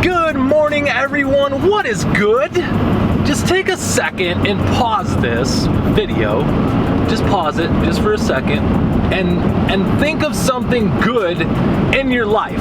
Good morning, everyone. What is good? Just take a second and pause this video. Just pause it just for a second and think of something good in your life.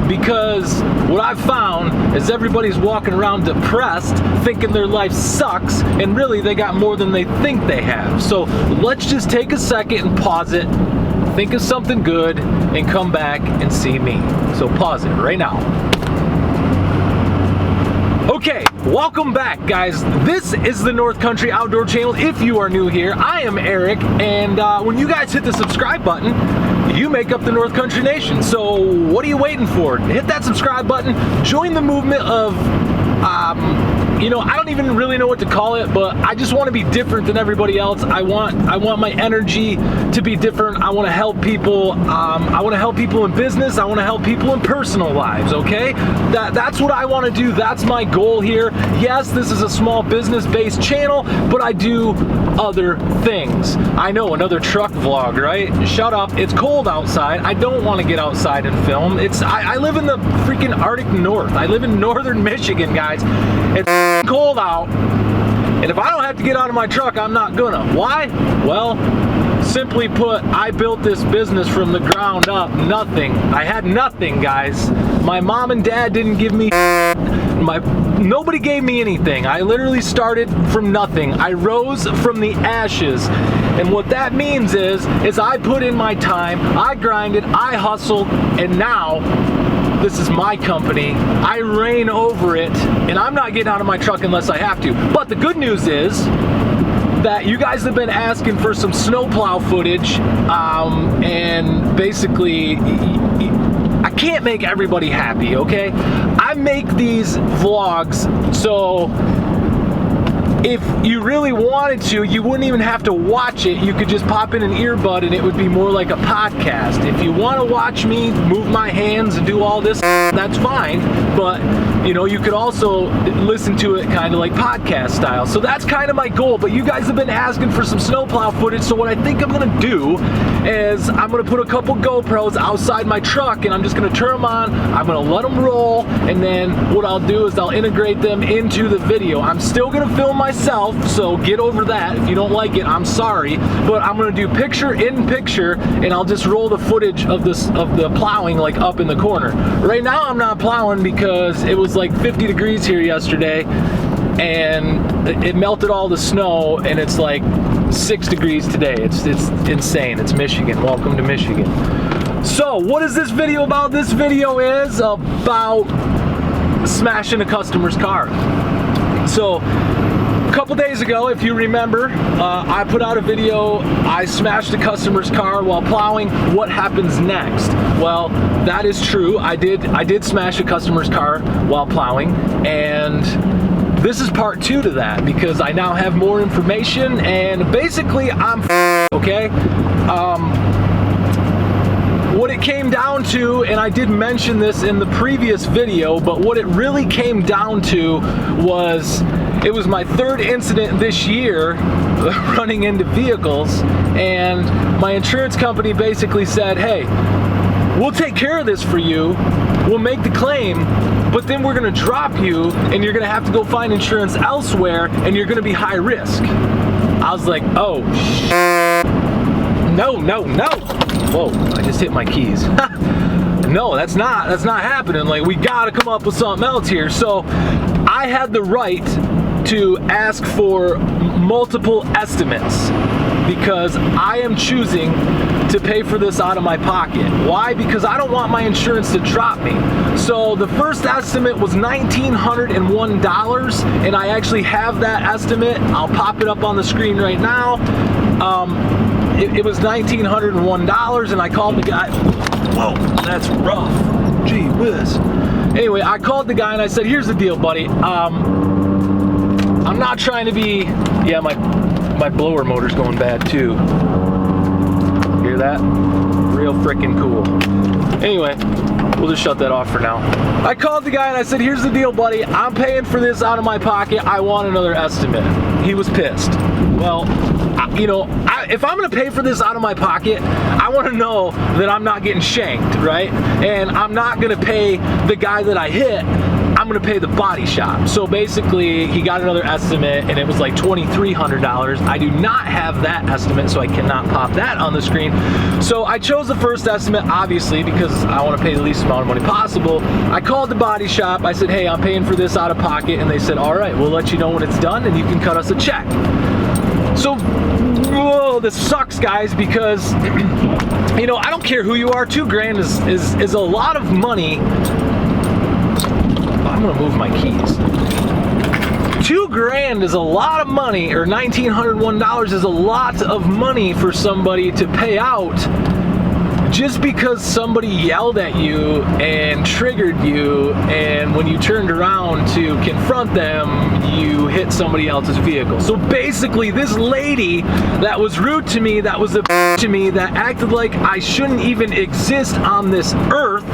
Because what I've found is everybody's walking around depressed, thinking their life sucks, and really they got more than they think they have. So let's just take a second and pause it, think of something good, and come back and see me. So pause it right now. Okay, welcome back, guys. This is the North Country Outdoor Channel. If you are new here, I am Eric, and when you guys hit the subscribe button, you make up the North Country Nation. So what are you waiting for? Hit that subscribe button, join the movement of, I don't even really know what to call it, but I just want to be different than everybody else. I want my energy to be different. I want to help people. I want to help people in business. I want to help people in personal lives, okay? That's what I want to do. That's my goal here. Yes, this is a small business-based channel, but I do other things. I know, another truck vlog, right? Shut up. It's cold outside. I don't want to get outside and film. I live in the freaking Arctic North. I live in northern Michigan, guys. It's cold out, and if I don't have to get out of my truck, I'm not gonna. Why? Well, simply put, I built this business from the ground up. Nothing. I had nothing, guys. My mom and dad didn't give me nobody gave me anything. I literally started from nothing. I rose from the ashes. And what that means is I put in my time, I grinded, I hustled, and now this is my company. I reign over it, and I'm not getting out of my truck unless I have to. But the good news is that you guys have been asking for some snowplow footage, and basically, I can't make everybody happy, okay? I make these vlogs so if you really wanted to, you wouldn't even have to watch it. You could just pop in an earbud and it would be more like a podcast. If you want to watch me move my hands and do all this, that's fine. But, you could also listen to it kind of like podcast style. So that's kind of my goal. But you guys have been asking for some snowplow footage. So what I think I'm going to do is I'm going to put a couple GoPros outside my truck and I'm just going to turn them on. I'm going to let them roll. And then what I'll do is I'll integrate them into the video. I'm still going to film myself, so get over that. If you don't like it, I'm sorry, but I'm gonna do picture in picture, and I'll just roll the footage of the plowing like up in the corner. Right now I'm not plowing because it was like 50 degrees here yesterday, and it melted all the snow, and it's like 6 degrees today. It's insane. It's Michigan. Welcome to Michigan. So what is this video about? This video is about smashing a customer's car. So a couple days ago, if you remember, I put out a video. I smashed a customer's car while plowing. What happens next? Well, that is true. I did smash a customer's car while plowing, and this is part 2 to that because I now have more information, and basically I'm okay. What it came down to, and I did mention this in the previous video, but what it really came down to was it was my 3rd incident this year running into vehicles, and my insurance company basically said, hey, we'll take care of this for you, we'll make the claim, but then we're gonna drop you and you're gonna have to go find insurance elsewhere and you're gonna be high risk. I was like, oh, no. Whoa, I just hit my keys. No, that's not happening. Like, we gotta come up with something else here. So I had the right to ask for multiple estimates because I am choosing to pay for this out of my pocket. Why? Because I don't want my insurance to drop me. So the first estimate was $1,901, and I actually have that estimate. I'll pop it up on the screen right now. It was $1,901, and I called the guy. Whoa, that's rough. Gee whiz. Anyway, I called the guy and I said, here's the deal, buddy. I'm not trying to be, yeah, my blower motor's going bad too. Hear that? Real freaking cool. Anyway, we'll just shut that off for now. I called the guy and I said, here's the deal, buddy. I'm paying for this out of my pocket. I want another estimate. He was pissed. Well, if I'm gonna pay for this out of my pocket, I wanna know that I'm not getting shanked, right? And I'm not gonna pay the guy that I hit. I'm I'm gonna pay the body shop. So basically, he got another estimate, and it was like $2,300. I do not have that estimate, so I cannot pop that on the screen. So I chose the first estimate, obviously, because I want to pay the least amount of money possible. I called the body shop. I said, hey, I'm paying for this out of pocket, and they said, all right, we'll let you know when it's done, and you can cut us a check. So, whoa, this sucks, guys, because you know, I don't care who you are. $2,000 is a lot of money. I'm gonna move my keys. $2,000 is a lot of money, or $1,901 is a lot of money for somebody to pay out just because somebody yelled at you and triggered you, and when you turned around to confront them, you hit somebody else's vehicle. So basically, this lady that was rude to me, that was a bitch to me, that acted like I shouldn't even exist on this earth,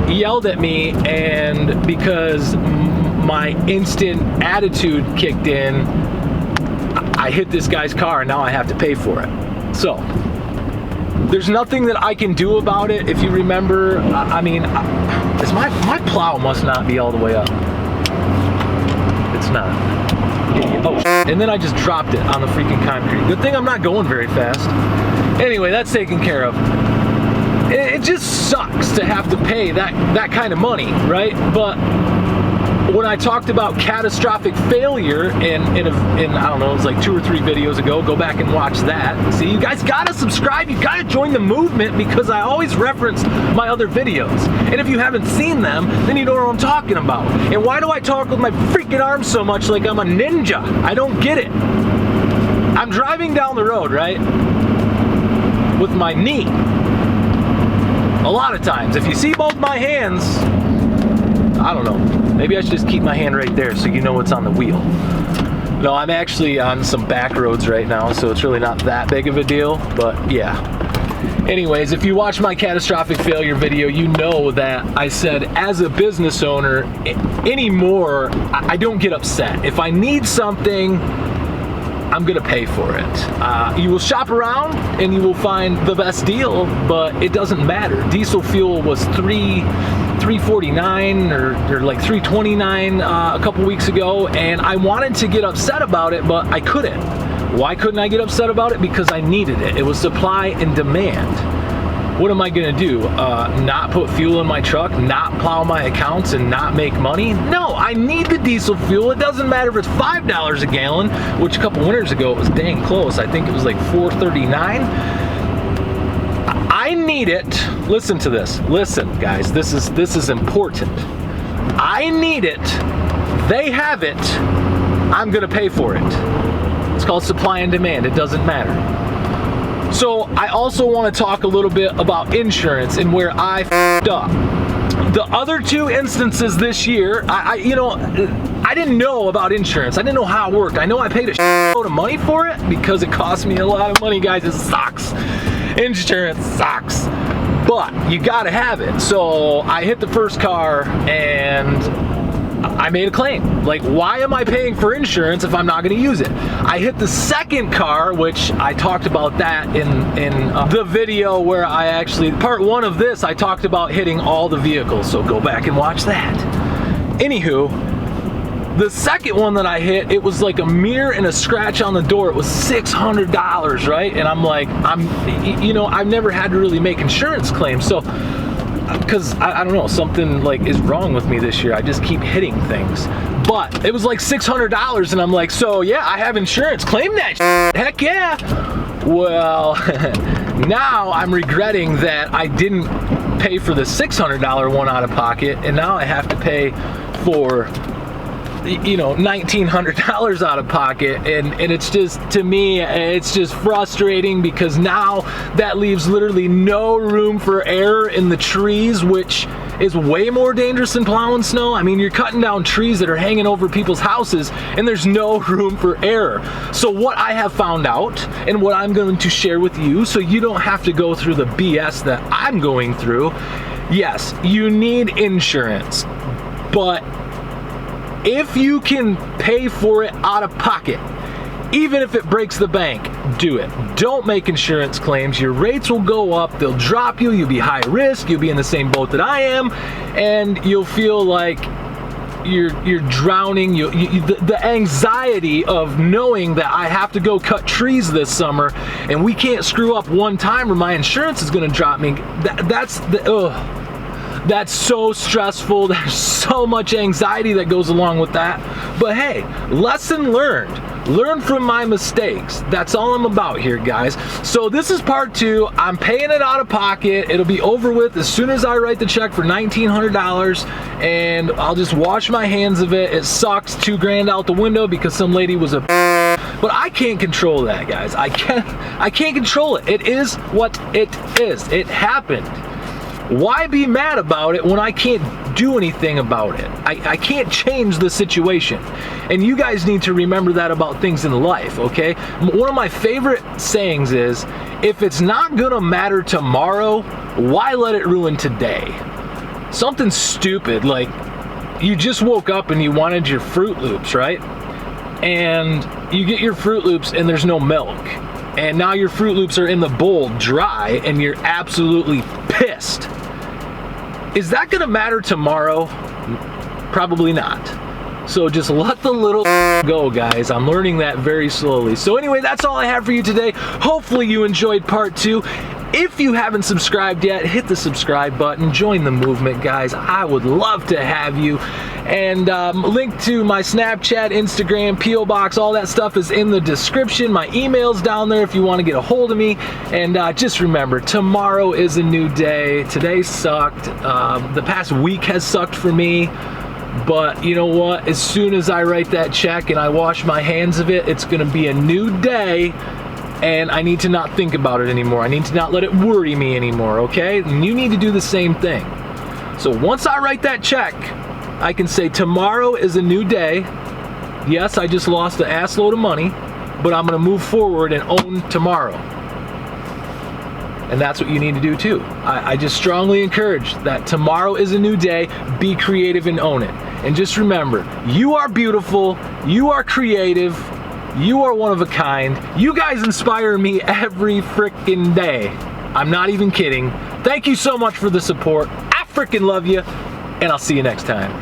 yelled at me, and because my instant attitude kicked in, I hit this guy's car, and now I have to pay for it. So there's nothing that I can do about it. If you remember, I mean, my plow must not be all the way up. It's not. Oh, and then I just dropped it on the freaking concrete. Good thing I'm not going very fast. Anyway, that's taken care of. It just sucks to have to pay that kind of money, right? But when I talked about catastrophic failure in I don't know, it was like 2 or 3 videos ago, go back and watch that. See, you guys gotta subscribe, you gotta join the movement, because I always reference my other videos. And if you haven't seen them, then you don't know what I'm talking about. And why do I talk with my freaking arms so much like I'm a ninja? I don't get it. I'm driving down the road, right? With my knee. A lot of times, if you see both my hands, I don't know. Maybe I should just keep my hand right there so you know what's on the wheel. No, I'm actually on some back roads right now, so it's really not that big of a deal, but yeah. Anyways, if you watch my catastrophic failure video, you know that I said as a business owner, anymore, I don't get upset. If I need something, I'm gonna pay for it. You will shop around and you will find the best deal, but it doesn't matter. Diesel fuel was $3.49 or like $3.29 a couple weeks ago, and I wanted to get upset about it, but I couldn't. Why couldn't I get upset about it? Because I needed it. It was supply and demand. What am I gonna do? Not put fuel in my truck, not plow my accounts, and not make money? No, I need the diesel fuel. It doesn't matter if it's $5 a gallon, which a couple winters ago it was dang close. I think it was like $4.39. I need it. Listen to this. Listen, guys, this is important. I need it. They have it. I'm gonna pay for it. It's called supply and demand. It doesn't matter. So I also want to talk a little bit about insurance and where I f***ed up. The other 2 instances this year, I didn't know about insurance. I didn't know how it worked. I know I paid a shitload of money for it because it cost me a lot of money, guys. It sucks. Insurance sucks. But you gotta have it. So I hit the first car and I made a claim. Like, why am I paying for insurance if I'm not going to use it? I hit the second car, which I talked about that in the video where I actually, part 1 of this, I talked about hitting all the vehicles, so go back and watch that. Anywho, the second one that I hit, it was like a mirror and a scratch on the door. It was $600, right? And I'm like, I've never had to really make insurance claims, so because I don't know, something like is wrong with me this year. I just keep hitting things. But it was like $600, and I'm like, so yeah, I have insurance. Claim that shit. Heck yeah. Well, now I'm regretting that I didn't pay for the $600 one out of pocket, and now I have to pay for, $1,900 out of pocket, and it's just, to me, it's just frustrating because now that leaves literally no room for error in the trees, which is way more dangerous than plowing snow. I mean, you're cutting down trees that are hanging over people's houses, and there's no room for error. So what I have found out, and what I'm going to share with you, so you don't have to go through the BS that I'm going through, yes, you need insurance, but if you can pay for it out of pocket, even if it breaks the bank, do it. Don't make insurance claims. Your rates will go up, they'll drop you, you'll be high risk, you'll be in the same boat that I am, and you'll feel like you're drowning. The anxiety of knowing that I have to go cut trees this summer and we can't screw up one time or my insurance is gonna drop me. That's so stressful. There's so much anxiety that goes along with that. But hey, lesson learned. Learn from my mistakes. That's all I'm about here, guys. So this is part 2. I'm paying it out of pocket. It'll be over with as soon as I write the check for $1,900, and I'll just wash my hands of it. It sucks, $2,000 out the window because some lady was a but I can't control that, guys. I can't control it. It is what it is. It happened. Why be mad about it when I can't do anything about it? I can't change the situation. And you guys need to remember that about things in life, okay? One of my favorite sayings is, if it's not gonna matter tomorrow, why let it ruin today? Something stupid, like you just woke up and you wanted your Fruit Loops, right? And you get your Fruit Loops and there's no milk. And now your Fruit Loops are in the bowl dry and you're absolutely pissed. Is that gonna matter tomorrow? Probably not. So just let the little go, guys. I'm learning that very slowly. So anyway, that's all I have for you today. Hopefully you enjoyed part 2. If you haven't subscribed yet, hit the subscribe button. Join the movement, guys. I would love to have you. And link to my Snapchat, Instagram, P.O. Box, all that stuff is in the description. My email's down there if you want to get a hold of me. And just remember, tomorrow is a new day. Today sucked. The past week has sucked for me. But you know what? As soon as I write that check and I wash my hands of it, it's going to be a new day. And I need to not think about it anymore. I need to not let it worry me anymore, okay? And you need to do the same thing. So once I write that check, I can say tomorrow is a new day. Yes, I just lost an ass load of money, but I'm gonna move forward and own tomorrow. And that's what you need to do too. I just strongly encourage that tomorrow is a new day, be creative and own it. And just remember, you are beautiful, you are creative, you are one of a kind. You guys inspire me every freaking day. I'm not even kidding. Thank you so much for the support. I freaking love you, and I'll see you next time.